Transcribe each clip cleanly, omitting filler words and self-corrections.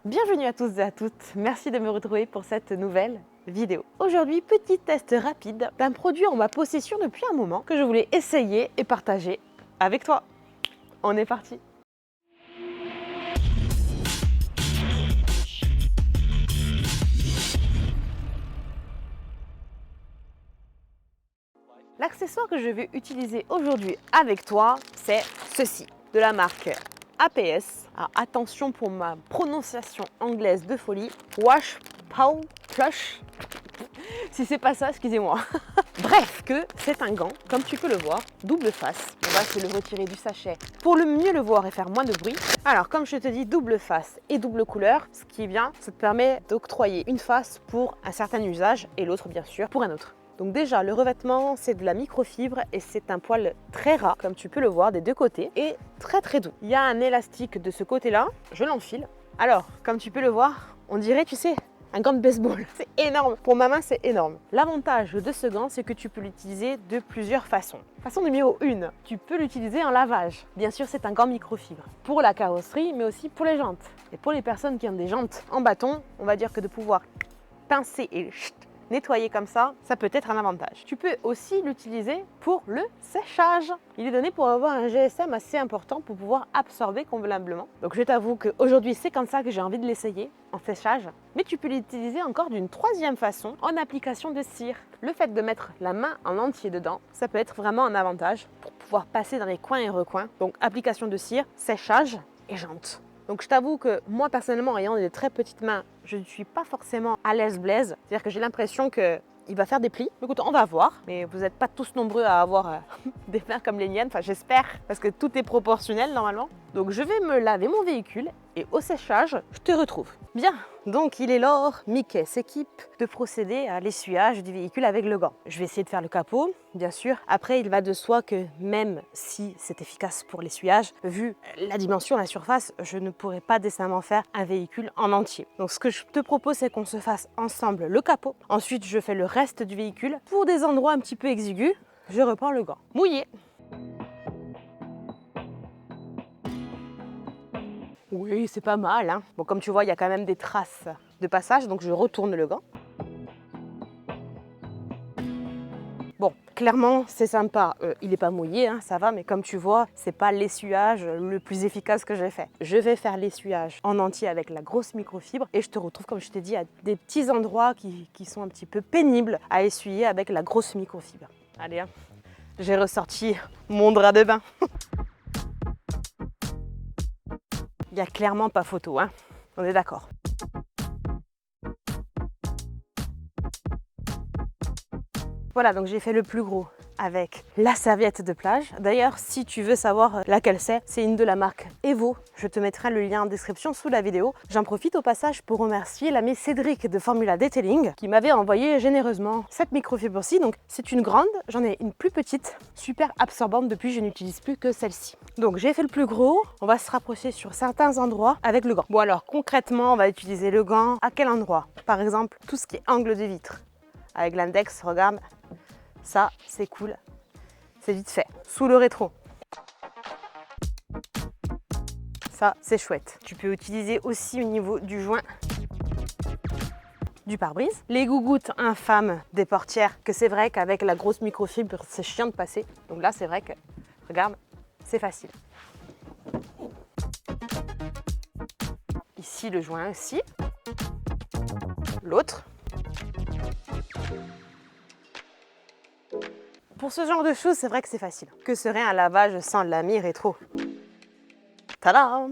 Bienvenue à tous et à toutes, merci de me retrouver pour cette nouvelle vidéo. Aujourd'hui, petit test rapide d'un produit en ma possession depuis un moment que je voulais essayer et partager avec toi. On est parti! L'accessoire que je vais utiliser aujourd'hui avec toi, c'est ceci, de la marque APS. Alors, attention pour ma prononciation anglaise de folie. Wash Pow Plush. Si c'est pas ça, excusez-moi. Bref, que c'est un gant, comme tu peux le voir, double face. On va se le retirer du sachet pour le mieux le voir et faire moins de bruit. Alors, comme je te dis, double face et double couleur, ce qui est bien, ça te permet d'octroyer une face pour un certain usage et l'autre, bien sûr, pour un autre. Donc déjà, le revêtement, c'est de la microfibre et c'est un poil très ras, comme tu peux le voir des deux côtés, et très doux. Il y a un élastique de ce côté-là, je l'enfile. Alors, comme tu peux le voir, on dirait, tu sais, un gant de baseball. C'est énorme. Pour ma main, c'est énorme. L'avantage de ce gant, c'est que tu peux l'utiliser de plusieurs façons. Façon numéro 1, tu peux l'utiliser en lavage. Bien sûr, c'est un gant microfibre. Pour la carrosserie, mais aussi pour les jantes. Et pour les personnes qui ont des jantes en bâton, on va dire que de pouvoir pincer et nettoyer comme ça, ça peut être un avantage. Tu peux aussi l'utiliser pour le séchage. Il est donné pour avoir un GSM assez important pour pouvoir absorber convenablement. Donc je t'avoue qu'aujourd'hui, c'est comme ça que j'ai envie de l'essayer, en séchage. Mais tu peux l'utiliser encore d'une troisième façon, en application de cire. Le fait de mettre la main en entier dedans, ça peut être vraiment un avantage pour pouvoir passer dans les coins et recoins. Donc application de cire, séchage et jante. Donc je t'avoue que moi personnellement, ayant des très petites mains, je ne suis pas forcément à l'aise blaise. C'est-à-dire que j'ai l'impression qu'il va faire des plis. Écoute, on va voir. Mais vous n'êtes pas tous nombreux à avoir des mains comme les miennes. Enfin, j'espère, parce que tout est proportionnel normalement. Donc je vais me laver mon véhicule et au séchage, je te retrouve. Bien, donc il est l'heure, Mickey s'équipe de procéder à l'essuyage du véhicule avec le gant. Je vais essayer de faire le capot, bien sûr. Après, il va de soi que même si c'est efficace pour l'essuyage, vu la dimension, la surface, je ne pourrais pas décemment faire un véhicule en entier. Donc ce que je te propose, c'est qu'on se fasse ensemble le capot. Ensuite, je fais le reste du véhicule. Pour des endroits un petit peu exigus, je reprends le gant. Mouillé. Oui, c'est pas mal, hein. Bon, comme tu vois, il y a quand même des traces de passage, donc je retourne le gant. Bon, clairement, c'est sympa. Il n'est pas mouillé, hein, ça va, mais comme tu vois, c'est pas l'essuyage le plus efficace que j'ai fait. Je vais faire l'essuyage en entier avec la grosse microfibre et je te retrouve, comme je t'ai dit, à des petits endroits qui sont un petit peu pénibles à essuyer avec la grosse microfibre. Allez, hein, j'ai ressorti mon drap de bain. Il n'y a clairement pas photo, hein. On est d'accord. Voilà, donc j'ai fait le plus gros avec la serviette de plage. D'ailleurs, si tu veux savoir laquelle c'est une de la marque Evo. Je te mettrai le lien en description sous la vidéo. J'en profite au passage pour remercier l'ami Cédric de Formula Detailing qui m'avait envoyé généreusement cette microfibre-ci. Donc c'est une grande, j'en ai une plus petite, super absorbante. Depuis, je n'utilise plus que celle-ci. Donc j'ai fait le plus gros, on va se rapprocher sur certains endroits avec le gant. Bon alors concrètement, on va utiliser le gant à quel endroit? Par exemple, tout ce qui est angle de vitre. Avec l'index, regarde, ça c'est cool, c'est vite fait. Sous le rétro. Ça c'est chouette. Tu peux utiliser aussi au niveau du joint du pare-brise. Les gougouttes infâmes des portières, que c'est vrai qu'avec la grosse microfibre, c'est chiant de passer. Donc là c'est vrai que, regarde, c'est facile. Ici le joint aussi. L'autre. Pour ce genre de choses, c'est vrai que c'est facile. Que serait un lavage sans lami rétro? Tada!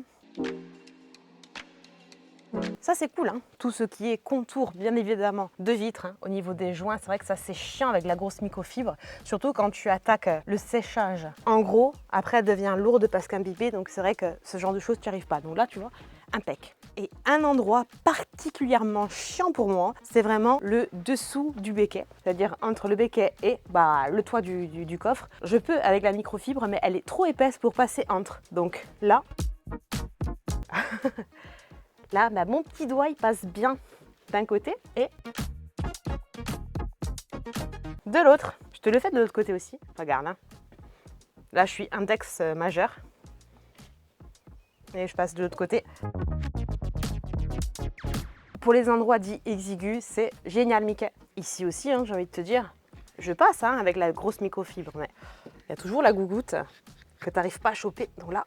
Ça c'est cool, hein. Tout ce qui est contour, bien évidemment, de vitres, hein, au niveau des joints, c'est vrai que ça c'est chiant avec la grosse microfibre, surtout quand tu attaques le séchage. En gros, après elle devient lourde parce qu'imbibée, donc c'est vrai que ce genre de choses tu n'y arrives pas. Donc là, tu vois, impec. Et un endroit particulièrement chiant pour moi, c'est vraiment le dessous du béquet, c'est-à-dire entre le béquet et le toit du coffre. Je peux avec la microfibre, mais elle est trop épaisse pour passer entre. Donc là, là, mon petit doigt, il passe bien d'un côté et de l'autre. Je te le fais de l'autre côté aussi. Regarde, hein. Là, je suis index majeur. Et je passe de l'autre côté. pour les endroits dits exigus, c'est génial, Mickey. Ici aussi, hein, j'ai envie de te dire, je passe hein, avec la grosse microfibre, mais il y a toujours la gougoute que tu n'arrives pas à choper. Donc là,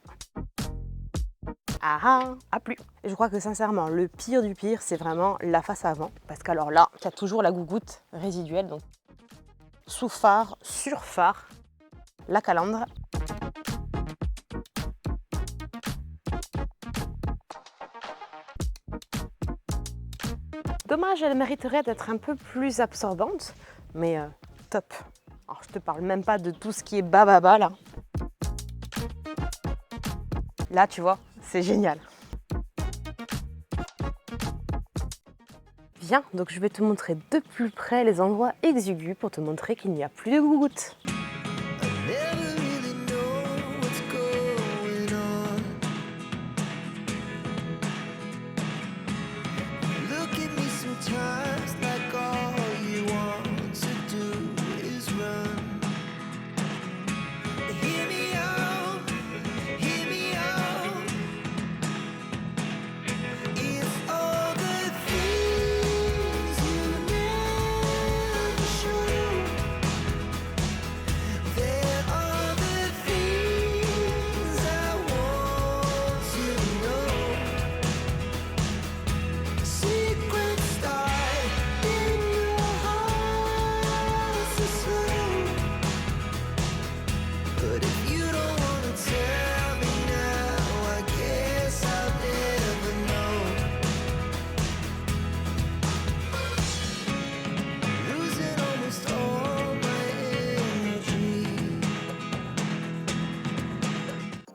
plus. Et je crois que sincèrement, le pire du pire, c'est vraiment la face avant. Parce qu'alors là, tu as toujours la gougoute résiduelle. Donc sous phare, sur phare, la calandre. Dommage, elle mériterait d'être un peu plus absorbante, mais top. Alors je te parle même pas de tout ce qui est bababa là. Là, tu vois, c'est génial. Viens, donc je vais te montrer de plus près les endroits exigus pour te montrer qu'il n'y a plus de gougoutes.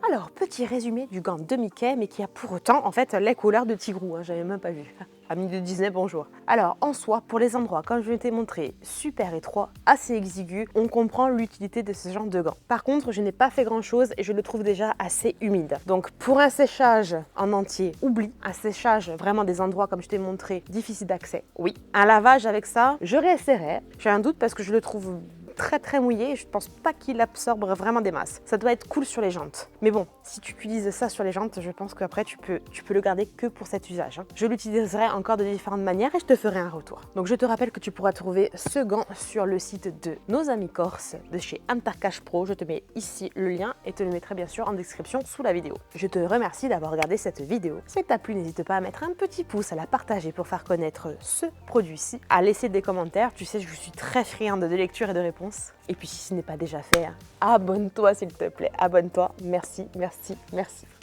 Alors, petit résumé du gant de Mickey, mais qui a pour autant, en fait, les couleurs de Tigrou, hein, j'avais même pas vu. Ami de Disney, bonjour. Alors, en soi, pour les endroits, comme je t'ai montré, super étroits, assez exigus, on comprend l'utilité de ce genre de gant. Par contre, je n'ai pas fait grand-chose et je le trouve déjà assez humide. Donc, pour un séchage en entier, oublie. Un séchage, vraiment des endroits, comme je t'ai montré, difficiles d'accès, oui. Un lavage avec ça, je réessayerai. J'ai un doute parce que je le trouve très mouillé et je pense pas qu'il absorbe vraiment des masses. Ça doit être cool sur les jantes. Mais bon, si tu utilises ça sur les jantes, je pense qu'après tu peux le garder que pour cet usage. Hein. Je l'utiliserai encore de différentes manières et je te ferai un retour. Donc je te rappelle que tu pourras trouver ce gant sur le site de nos amis corses de chez Antarcache Pro. Je te mets ici le lien et te le mettrai bien sûr en description sous la vidéo. Je te remercie d'avoir regardé cette vidéo. Si elle t'a plu, n'hésite pas à mettre un petit pouce, à la partager pour faire connaître ce produit-ci, à laisser des commentaires. Tu sais, je suis très friande de lecture et de réponses. Et puis si ce n'est pas déjà fait, abonne-toi s'il te plaît, abonne-toi, merci.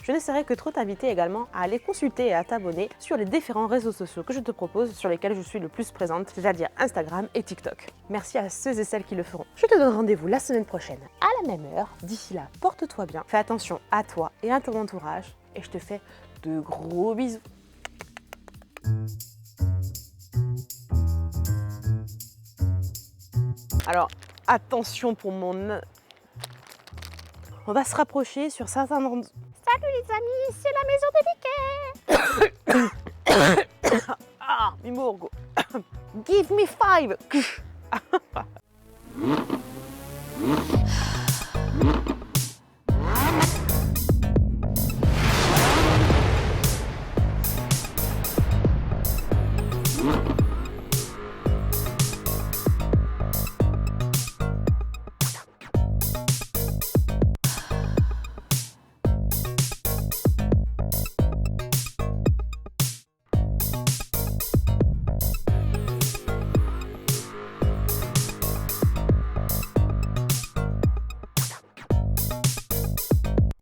Je ne saurais que trop t'inviter également à aller consulter et à t'abonner sur les différents réseaux sociaux que je te propose, sur lesquels je suis le plus présente, c'est-à-dire Instagram et TikTok. Merci à ceux et celles qui le feront. Je te donne rendez-vous la semaine prochaine à la même heure. D'ici là, porte-toi bien, fais attention à toi et à ton entourage et je te fais de gros bisous. Alors, attention pour mon... On va se rapprocher sur certains endroits. Salut les amis, c'est la maison de Mickey. Mimorgo. Give me 5.